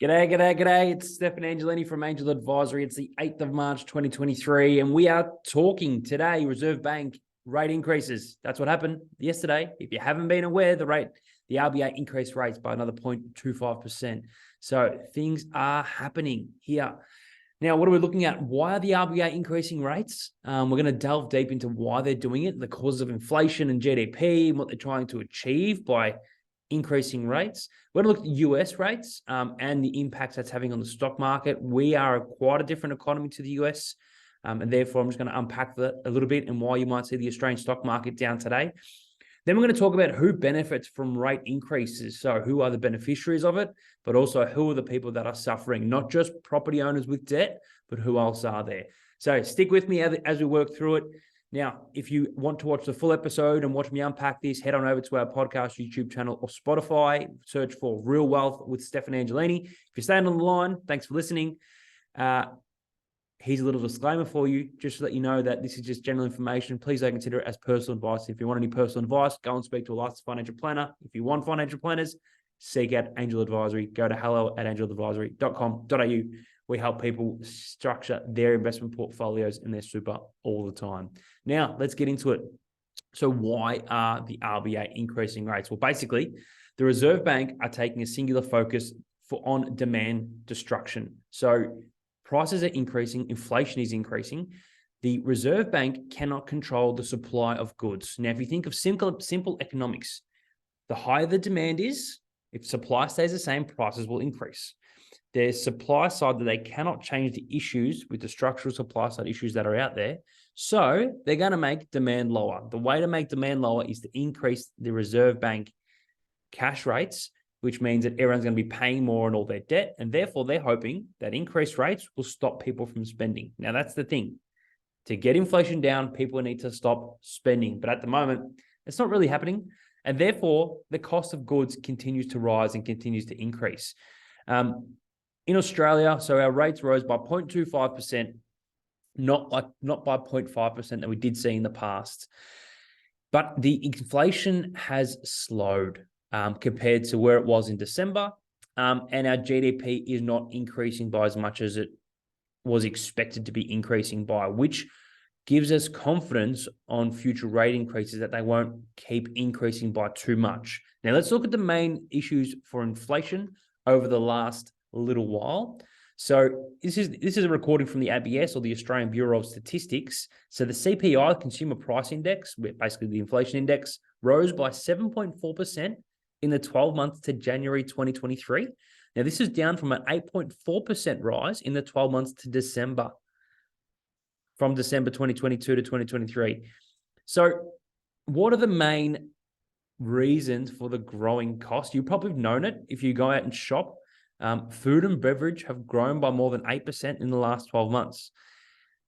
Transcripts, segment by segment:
G'day. It's Stefan Angelini from Angel Advisory. It's the 8th of March, 2023, and we are talking today Reserve Bank rate increases. That's what happened yesterday. If you haven't been aware, the RBA increased rates by another 0.25%. So things are happening here. Now, what are we looking at? Why are the RBA increasing rates? We're going to delve deep into why they're doing it, the causes of inflation and GDP, and what they're trying to achieve by increasing rates. We're going to look at US rates and the impact that's having on the stock market. We are quite a different economy to the US, and therefore I'm just going to unpack that a little bit and why you might see the Australian stock market down today. Then we're going to talk about who benefits from rate increases. So who are the beneficiaries of it, but also who are the people that are suffering, not just property owners with debt, but who else are there. So stick with me as we work through it. Now, if you want to watch the full episode and watch me unpack this, head on over to our podcast, YouTube channel, or Spotify. Search for Real Wealth with Stefan Angelini. If you're staying on the line, thanks for listening. Here's a little disclaimer for you, just to let you know that this is just general information. Please don't consider it as personal advice. If you want any personal advice, go and speak to a licensed financial planner. If you want financial planners, seek out Angel Advisory. Go to hello@angeladvisory.com.au. We help people structure their investment portfolios and their super all the time. Now, let's get into it. So why are the RBA increasing rates? Well, basically, the Reserve Bank are taking a singular focus on demand destruction. So prices are increasing, inflation is increasing. The Reserve Bank cannot control the supply of goods. Now, if you think of simple economics, the higher the demand is, if supply stays the same, prices will increase. There's supply side that they cannot change the issues with the structural supply side issues that are out there. So they're going to make demand lower. The way to make demand lower is to increase the Reserve Bank cash rates, which means that everyone's going to be paying more on all their debt. And therefore, they're hoping that increased rates will stop people from spending. Now, that's the thing. To get inflation down, people need to stop spending. But at the moment, it's not really happening. And therefore, the cost of goods continues to rise and continues to increase. In Australia, so our rates rose by 0.25%, not by 0.5% that we did see in the past. But the inflation has slowed compared to where it was in December. And our GDP is not increasing by as much as it was expected to be increasing by, which gives us confidence on future rate increases that they won't keep increasing by too much. Now, let's look at the main issues for inflation over the last little while. So this is a recording from the ABS, or the Australian Bureau of Statistics. So the CPI, Consumer Price Index, basically the inflation index, rose by 7.4% in the 12 months to January 2023. Now, this is down from an 8.4% rise in the 12 months to December, from December 2022 to 2023. So what are the main reasons for the growing cost? You probably have known it if you go out and shop. Food and beverage have grown by more than 8% in the last 12 months.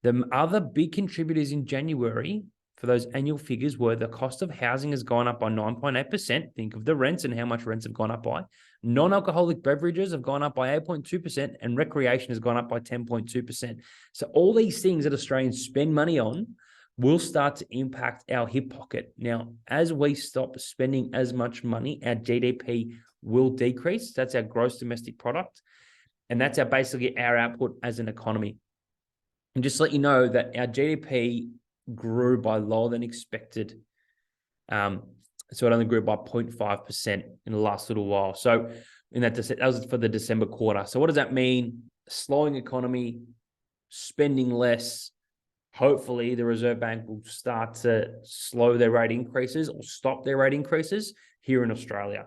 The other big contributors in January for those annual figures were the cost of housing has gone up by 9.8%. Think of the rents and how much rents have gone up by. Non-alcoholic beverages have gone up by 8.2%, and recreation has gone up by 10.2%. So all these things that Australians spend money on will start to impact our hip pocket. Now, as we stop spending as much money, our GDP will decrease. That's our gross domestic product. And that's basically our output as an economy. And just to let you know that our GDP grew by lower than expected. So it only grew by 0.5% in the last little while. So that was for the December quarter. So what does that mean? Slowing economy, spending less. Hopefully the Reserve Bank will start to slow their rate increases or stop their rate increases here in Australia.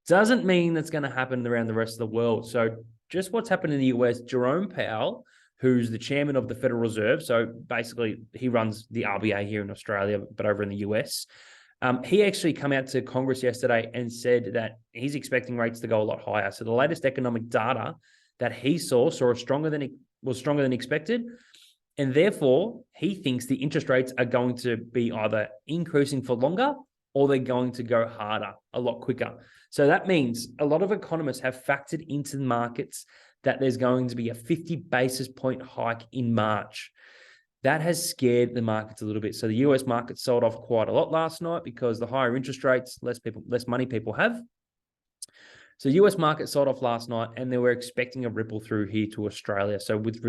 Doesn't mean that's going to happen around the rest of the world. So just what's happened in the US, Jerome Powell, who's the chairman of the Federal Reserve, so basically he runs the RBA here in Australia, but over in the US, he actually came out to Congress yesterday and said that he's expecting rates to go a lot higher. So the latest economic data that he saw was stronger than expected. And therefore, he thinks the interest rates are going to be either increasing for longer or they're going to go harder a lot quicker. So that means a lot of economists have factored into the markets that there's going to be a 50 basis point hike in March. That has scared the markets a little bit. So the US market sold off quite a lot last night because the higher interest rates, less money people have. So US market sold off last night, and they were expecting a ripple through here to Australia. So with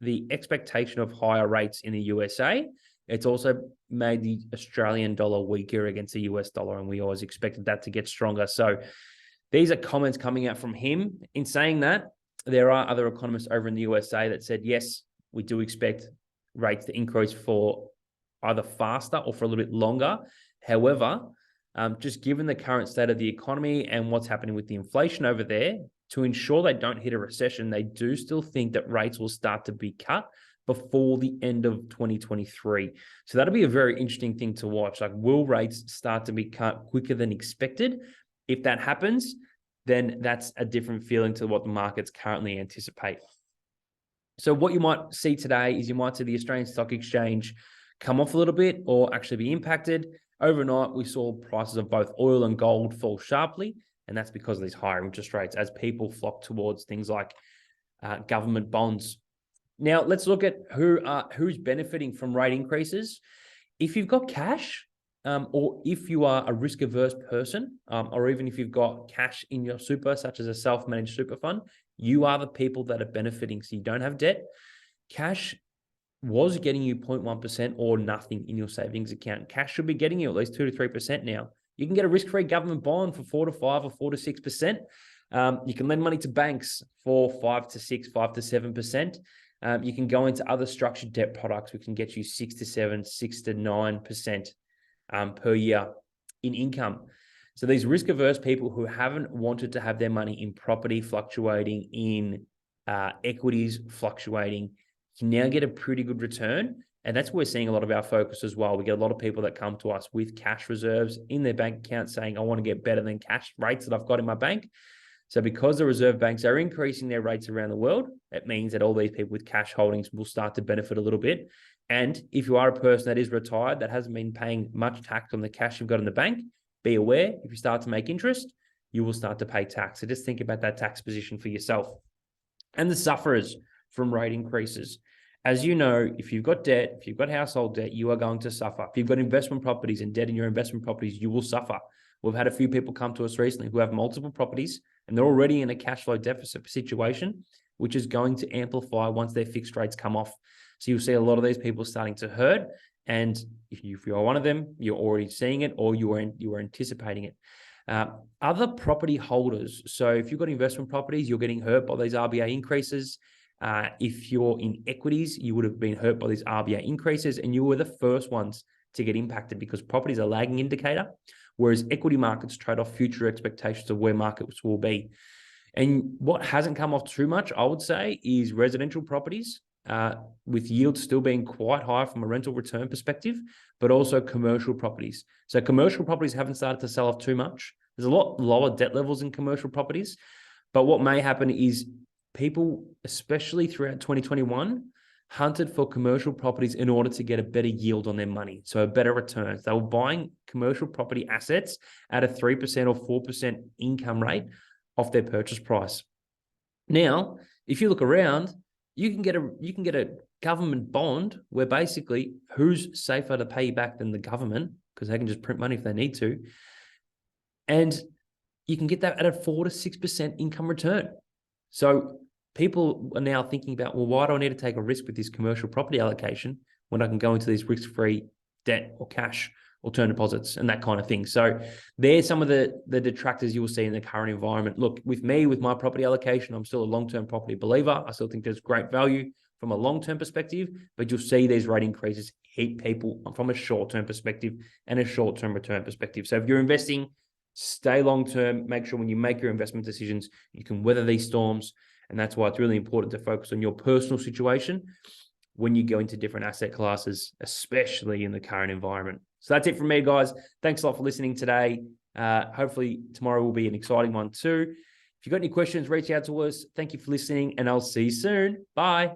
the expectation of higher rates in the USA, it's also made the Australian dollar weaker against the US dollar, and we always expected that to get stronger. So these are comments coming out from him. In saying that, there are other economists over in the USA that said, yes, we do expect rates to increase for either faster or for a little bit longer. However, just given the current state of the economy and what's happening with the inflation over there, to ensure they don't hit a recession, they do still think that rates will start to be cut before the end of 2023. So that'll be a very interesting thing to watch. Like, will rates start to be cut quicker than expected? If that happens, then that's a different feeling to what the markets currently anticipate. So what you might see today is you might see the Australian Stock Exchange come off a little bit or actually be impacted. Overnight, we saw prices of both oil and gold fall sharply, and that's because of these higher interest rates as people flock towards things like government bonds. Now, let's look at who's benefiting from rate increases. If you've got cash, or if you are a risk-averse person, or even if you've got cash in your super, such as a self-managed super fund, you are the people that are benefiting. So you don't have debt. Cash was getting you 0.1% or nothing in your savings account. Cash should be getting you at least 2 to 3% now. You can get a risk-free government bond for 4 to 5 or 4 to 6%. You can lend money to banks for 5 to 6, 5 to 7%. You can go into other structured debt products, which can get you 6 to 7, 6 to 9% per year in income. So these risk-averse people who haven't wanted to have their money in property fluctuating, in equities fluctuating, can now get a pretty good return. And that's where we're seeing a lot of our focus as well. We get a lot of people that come to us with cash reserves in their bank account saying, I want to get better than cash rates that I've got in my bank. So because the reserve banks are increasing their rates around the world, it means that all these people with cash holdings will start to benefit a little bit. And if you are a person that is retired, that hasn't been paying much tax on the cash you've got in the bank, be aware, if you start to make interest, you will start to pay tax. So just think about that tax position for yourself. And the sufferers from rate increases. As you know, if you've got debt, if you've got household debt, you are going to suffer. If you've got investment properties and debt in your investment properties, you will suffer. We've had a few people come to us recently who have multiple properties and they're already in a cash flow deficit situation, which is going to amplify once their fixed rates come off. So you'll see a lot of these people starting to hurt. And if you're one of them, you're already seeing it or you are anticipating it. Other property holders. So if you've got investment properties, you're getting hurt by these RBA increases. If you're in equities, you would have been hurt by these RBA increases, and you were the first ones to get impacted because property is a lagging indicator, whereas equity markets trade off future expectations of where markets will be. And what hasn't come off too much, I would say, is residential properties, with yields still being quite high from a rental return perspective, but also commercial properties. So commercial properties haven't started to sell off too much. There's a lot lower debt levels in commercial properties, but what may happen is people, especially throughout 2021, hunted for commercial properties in order to get a better yield on their money, so a better return. They were buying commercial property assets at a 3% or 4% income rate off their purchase price. Now, if you look around, you can get a government bond where basically who's safer to pay you back than the government, because they can just print money if they need to, and you can get that at a 4 to 6% income return. So people are now thinking about, well, why do I need to take a risk with this commercial property allocation when I can go into these risk-free debt or cash or term deposits and that kind of thing? So there's some of the detractors you will see in the current environment. Look, with me, with my property allocation, I'm still a long-term property believer. I still think there's great value from a long-term perspective, but you'll see these rate increases hit people from a short-term perspective and a short-term return perspective. So if you're investing, stay long-term. Make sure when you make your investment decisions, you can weather these storms. And that's why it's really important to focus on your personal situation when you go into different asset classes, especially in the current environment. So that's it from me, guys. Thanks a lot for listening today. Hopefully tomorrow will be an exciting one too. If you've got any questions, reach out to us. Thank you for listening, and I'll see you soon. Bye.